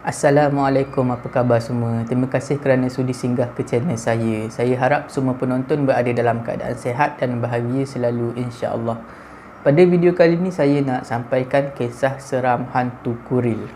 Assalamualaikum, apa khabar semua? Terima kasih kerana sudi singgah ke channel saya. Saya harap semua penonton berada dalam keadaan sihat dan bahagia selalu, insya-Allah. Pada video kali ini saya nak sampaikan kisah seram hantu kuril.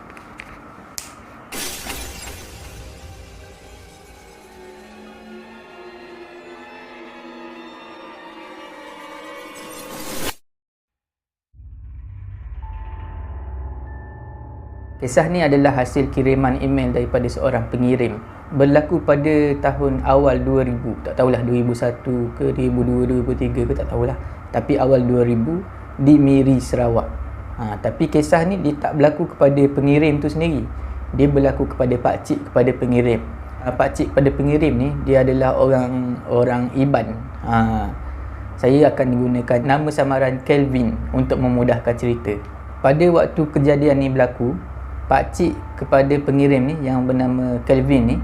Kisah ni adalah hasil kiriman email daripada seorang pengirim. Berlaku pada tahun awal 2000. Tak tahulah 2001 ke 2002, 2003 ke tak tahulah. Tapi awal 2000 di Miri, Sarawak. Tapi kisah ni dia tak berlaku kepada pengirim tu sendiri. Dia berlaku kepada pakcik kepada pengirim. Pakcik kepada pengirim ni dia adalah orang Iban. Saya akan gunakan nama samaran Kelvin untuk memudahkan cerita. Pada waktu kejadian ni berlaku, pakcik kepada pengirim ni yang bernama Kelvin ni,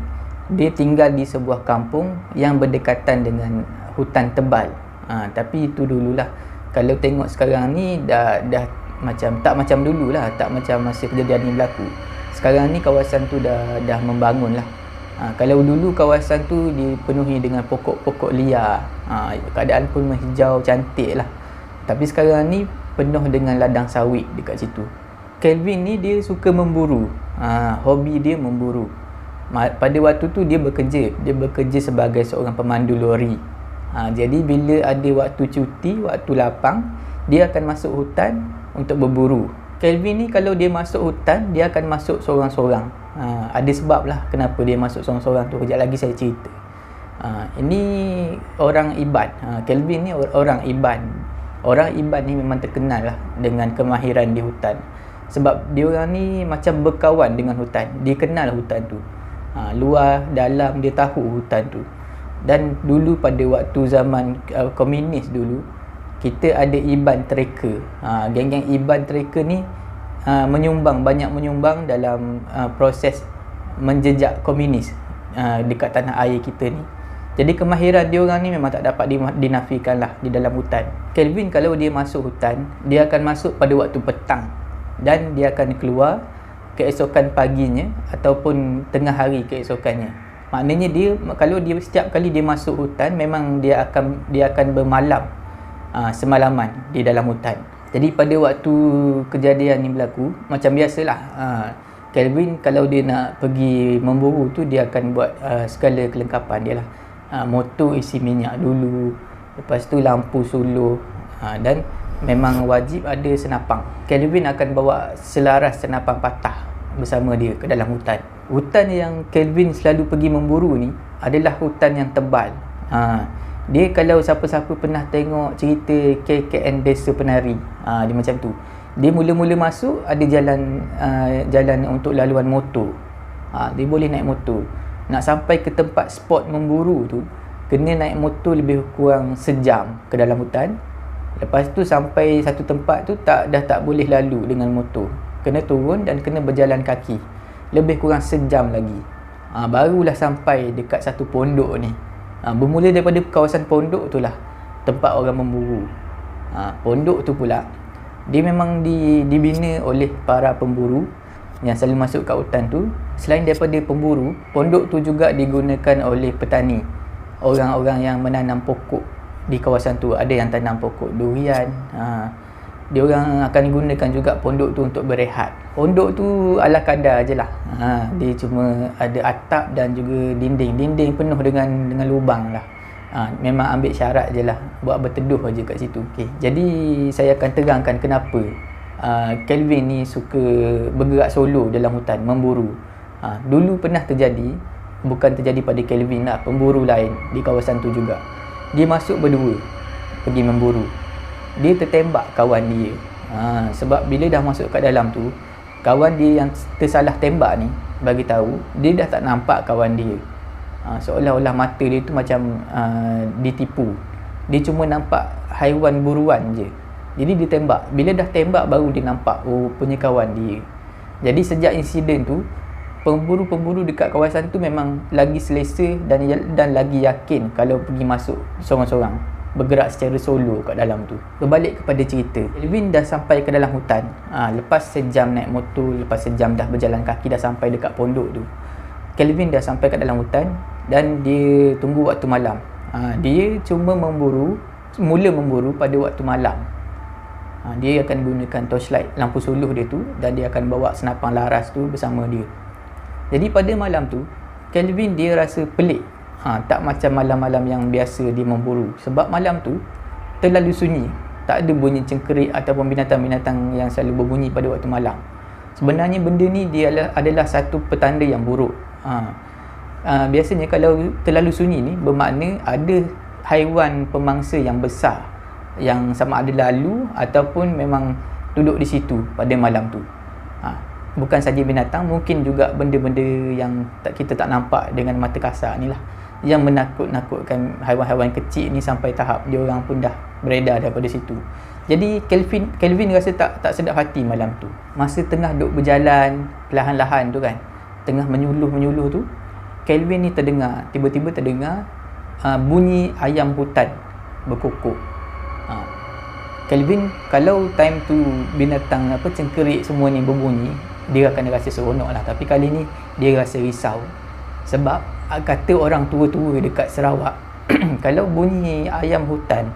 dia tinggal di sebuah kampung yang berdekatan dengan hutan tebal. Tapi itu dululah. Kalau tengok sekarang ni dah macam tak macam dululah, tak macam masa kejadian ni berlaku. Sekarang ni kawasan tu dah membangun lah. Kalau dulu kawasan tu dipenuhi dengan pokok-pokok liar, keadaan pun menghijau cantik lah. Tapi sekarang ni penuh dengan ladang sawit dekat situ. Kelvin ni dia suka memburu. Hobi dia memburu. Pada waktu tu dia bekerja sebagai seorang pemandu lori. Jadi bila ada waktu cuti, waktu lapang, dia akan masuk hutan untuk berburu. Kelvin ni kalau dia masuk hutan, dia akan masuk sorang-sorang. Ada sebab lah kenapa dia masuk sorang-sorang tu. Kejap lagi saya cerita. Ini orang Iban. Kelvin ni orang Iban. Orang Iban ni memang terkenal lah dengan kemahiran di hutan. Sebab dia orang ni macam berkawan dengan hutan. Dia kenal hutan tu. Luar, dalam, dia tahu hutan tu. Dan dulu pada waktu zaman komunis dulu, kita ada Iban tracker. Geng-geng Iban tracker ni banyak menyumbang dalam proses menjejak komunis dekat tanah air kita ni. Jadi kemahiran dia orang ni memang tak dapat dinafikan lah di dalam hutan. Kelvin kalau dia masuk hutan, dia akan masuk pada waktu petang. Dan dia akan keluar keesokan paginya ataupun tengah hari keesokannya. Maknanya kalau dia setiap kali dia masuk hutan, memang dia akan bermalam semalaman di dalam hutan. Jadi pada waktu kejadian ni berlaku, macam biasalah, Kelvin kalau dia nak pergi memburu tu, dia akan buat segala kelengkapan dia lah. Motor isi minyak dulu, lepas tu lampu suluh, dan memang wajib ada senapang. Kelvin akan bawa selaras senapang patah bersama dia ke dalam hutan. Hutan yang Kelvin selalu pergi memburu ni adalah hutan yang tebal. Dia kalau siapa-siapa pernah tengok cerita KKN Desa Penari, dia macam tu. Dia mula-mula masuk ada jalan untuk laluan motor. Dia boleh naik motor. Nak sampai ke tempat spot memburu tu, kena naik motor lebih kurang sejam ke dalam hutan. Lepas tu sampai satu tempat tu dah tak boleh lalu dengan motor. Kena turun dan kena berjalan kaki. Lebih kurang sejam lagi. Barulah sampai dekat satu pondok ni. Bermula daripada kawasan pondok tu lah tempat orang memburu. Pondok tu pula, dia memang dibina oleh para pemburu yang selalu masuk kat hutan tu. Selain daripada pemburu, pondok tu juga digunakan oleh petani. Orang-orang yang menanam pokok di kawasan tu. Ada yang tanam pokok durian. Dia orang akan gunakan juga pondok tu untuk berehat. Pondok tu ala kadar je lah. Dia cuma ada atap dan juga dinding penuh dengan lubang lah. Memang ambil syarat je lah, buat berteduh je kat situ. Jadi saya akan terangkan kenapa Kelvin ni suka bergerak solo dalam hutan memburu. Dulu pernah terjadi, bukan terjadi pada Kelvin lah, pemburu lain di kawasan tu juga. Dia masuk berdua pergi memburu. Dia tertembak kawan dia. Sebab bila dah masuk kat dalam tu, kawan dia yang tersalah tembak ni bagi tahu dia dah tak nampak kawan dia. Seolah-olah mata dia tu macam ditipu. Dia cuma nampak haiwan buruan je. Jadi dia tembak. Bila dah tembak baru dia nampak punya kawan dia. Jadi sejak insiden tu, pemburu-pemburu dekat kawasan tu memang lagi selesa dan lagi yakin kalau pergi masuk sorang-sorang. bergerak secara solo kat dalam tu. Berbalik kepada cerita, Kelvin dah sampai ke dalam hutan. Lepas sejam naik motor, lepas sejam dah berjalan kaki, dah sampai dekat pondok tu. Kelvin dah sampai ke dalam hutan dan dia tunggu waktu malam. Dia cuma mula memburu pada waktu malam. Dia akan gunakan torchlight, lampu suluh dia tu, dan dia akan bawa senapang laras tu bersama dia. Jadi pada malam tu, Kelvin dia rasa pelik. Tak macam malam-malam yang biasa dia memburu. Sebab malam tu terlalu sunyi. Tak ada bunyi cengkerik ataupun binatang-binatang yang selalu berbunyi pada waktu malam. Sebenarnya benda ni dia adalah satu petanda yang buruk. Biasanya kalau terlalu sunyi ni bermakna ada haiwan pemangsa yang besar yang sama ada lalu ataupun memang duduk di situ pada malam tu. Bukan saja binatang, mungkin juga benda-benda yang kita tak nampak dengan mata kasar ni lah, yang menakut-nakutkan haiwan-haiwan kecil ni sampai tahap dia orang pun dah beredar daripada situ. Jadi Kelvin rasa tak sedap hati malam tu. Masa tengah duk berjalan perlahan-lahan tu kan, tengah menyuluh tu, Kelvin ni tiba-tiba terdengar bunyi ayam hutan berkokok. Kelvin kalau time tu binatang cengkerik semua ni berbunyi, dia akan rasa seronok lah. Tapi kali ni dia rasa risau. Sebab kata orang tua-tua dekat Sarawak, kalau bunyi ayam hutan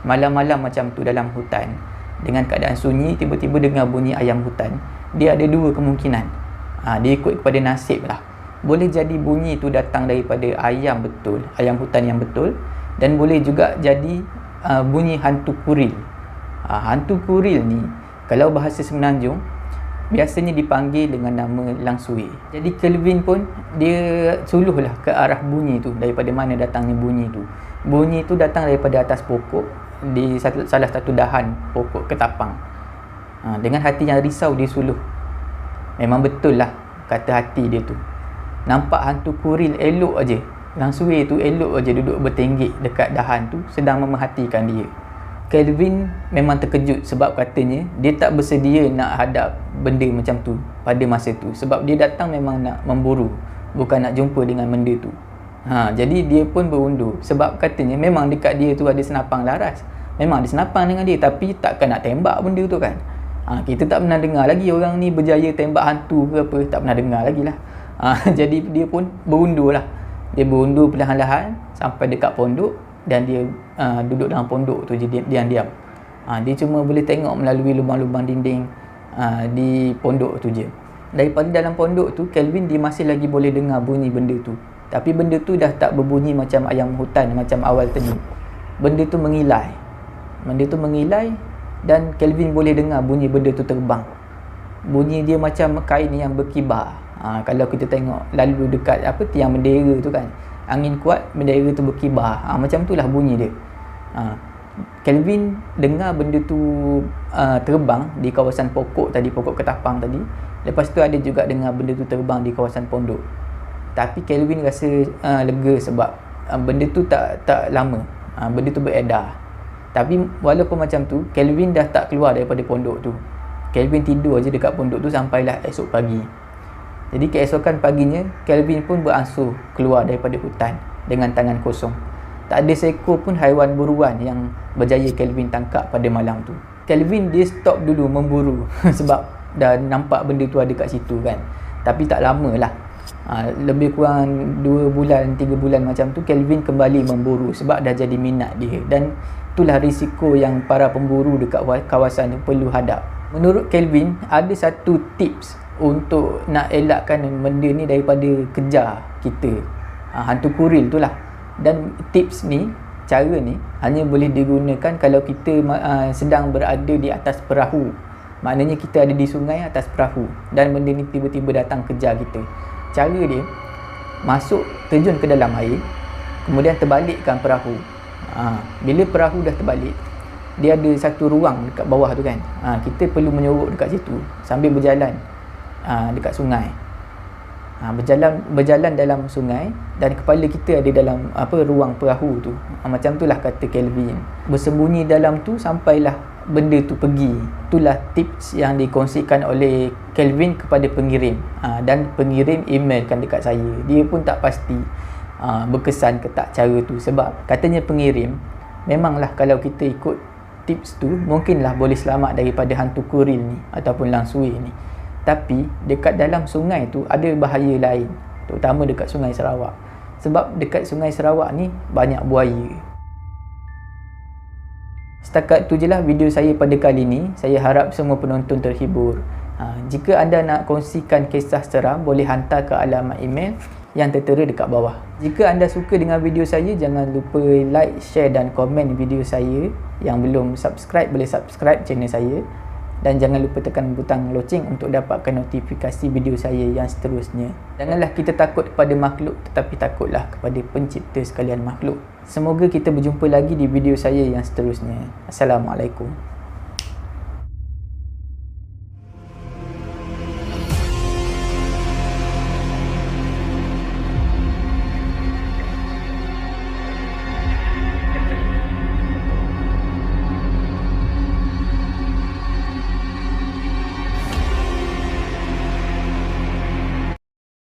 malam-malam macam tu dalam hutan, dengan keadaan sunyi, tiba-tiba dengar bunyi ayam hutan, dia ada dua kemungkinan. Dia ikut kepada nasib lah. Boleh jadi bunyi tu datang daripada ayam hutan yang betul, dan boleh juga jadi bunyi hantu kuril. Hantu kuril ni kalau bahasa Semenanjung biasanya dipanggil dengan nama langsui. Jadi Kelvin pun dia suluhlah ke arah bunyi tu, daripada mana datangnya bunyi tu. Bunyi tu datang daripada atas pokok, di salah satu dahan pokok ketapang. Dengan hati yang risau dia suluh. Memang betul lah kata hati dia tu. Nampak hantu kuril elok aje. Langsui tu elok aje duduk bertenggek dekat dahan tu sedang memerhatikan dia. Kelvin memang terkejut sebab katanya dia tak bersedia nak hadap benda macam tu pada masa tu. Sebab dia datang memang nak memburu, bukan nak jumpa dengan benda tu. Jadi dia pun berundur sebab katanya memang dekat dia tu ada senapang laras. Memang ada senapang dengan dia, tapi takkan nak tembak benda tu kan. Kita tak pernah dengar lagi orang ni berjaya tembak hantu ke apa, tak pernah dengar lagi lah. Jadi dia pun berundur lah. Dia berundur perlahan-lahan sampai dekat pondok, dan dia duduk dalam pondok tu je diam-diam. Dia cuma boleh tengok melalui lubang-lubang dinding di pondok tu je. Daripada dalam pondok tu, Kelvin dia masih lagi boleh dengar bunyi benda tu. Tapi benda tu dah tak berbunyi macam ayam hutan macam awal tadi. Benda tu mengilai dan Kelvin boleh dengar bunyi benda tu terbang. Bunyi dia macam kain yang berkibar. Kalau kita tengok lalu dekat tiang bendera tu kan, angin kuat, bendera tu berkibar. Macam itulah bunyi dia. Kelvin dengar benda tu terbang di kawasan pokok ketapang tadi. Lepas tu ada juga dengar benda tu terbang di kawasan pondok. Tapi Kelvin rasa lega sebab benda tu tak lama. Benda tu beredar. Tapi walaupun macam tu, Kelvin dah tak keluar daripada pondok tu. Kelvin tidur je dekat pondok tu sampailah esok pagi. Jadi keesokan paginya, Kelvin pun beransur keluar daripada hutan dengan tangan kosong. Tak ada seekor pun haiwan buruan yang berjaya Kelvin tangkap pada malam tu. Kelvin dia stop dulu memburu sebab dah nampak benda tu ada kat situ kan. Tapi tak lama lah. Lebih kurang 2 bulan, 3 bulan macam tu, Kelvin kembali memburu sebab dah jadi minat dia. Dan itulah risiko yang para pemburu dekat kawasan tu perlu hadap. Menurut Kelvin, ada satu tips untuk nak elakkan benda ni daripada kejar kita, hantu kuril tu lah. Dan tips ni, cara ni hanya boleh digunakan kalau kita sedang berada di atas perahu. Maknanya kita ada di sungai atas perahu dan benda ni tiba-tiba datang kejar kita. Cara dia, terjun ke dalam air, kemudian terbalikkan perahu. Bila perahu dah terbalik, dia ada satu ruang dekat bawah tu kan. Kita perlu menyorok dekat situ sambil berjalan dekat sungai. Berjalan dalam sungai dan kepala kita ada dalam ruang perahu tu. Macam itulah kata Kelvin. Bersembunyi dalam tu sampailah benda tu pergi. Itulah tips yang dikongsikan oleh Kelvin kepada pengirim. Dan pengirim emailkan dekat saya. Dia pun tak pasti berkesan ke tak cara tu, sebab katanya pengirim Memanglah kalau kita ikut tips tu, mungkinlah boleh selamat daripada hantu kuril ni ataupun langsui ni. Tapi dekat dalam sungai tu ada bahaya lain, terutama dekat Sungai Sarawak. Sebab dekat Sungai Sarawak ni banyak buaya. Setakat tu je lah video saya pada kali ni. Saya harap semua penonton terhibur. Jika anda nak kongsikan kisah seram, boleh hantar ke alamat email yang tertera dekat bawah. Jika anda suka dengan video saya, jangan lupa like, share dan komen video saya. Yang belum subscribe, boleh subscribe channel saya. Dan jangan lupa tekan butang loceng untuk dapatkan notifikasi video saya yang seterusnya. Janganlah kita takut kepada makhluk, tetapi takutlah kepada pencipta sekalian makhluk. Semoga kita berjumpa lagi di video saya yang seterusnya. Assalamualaikum.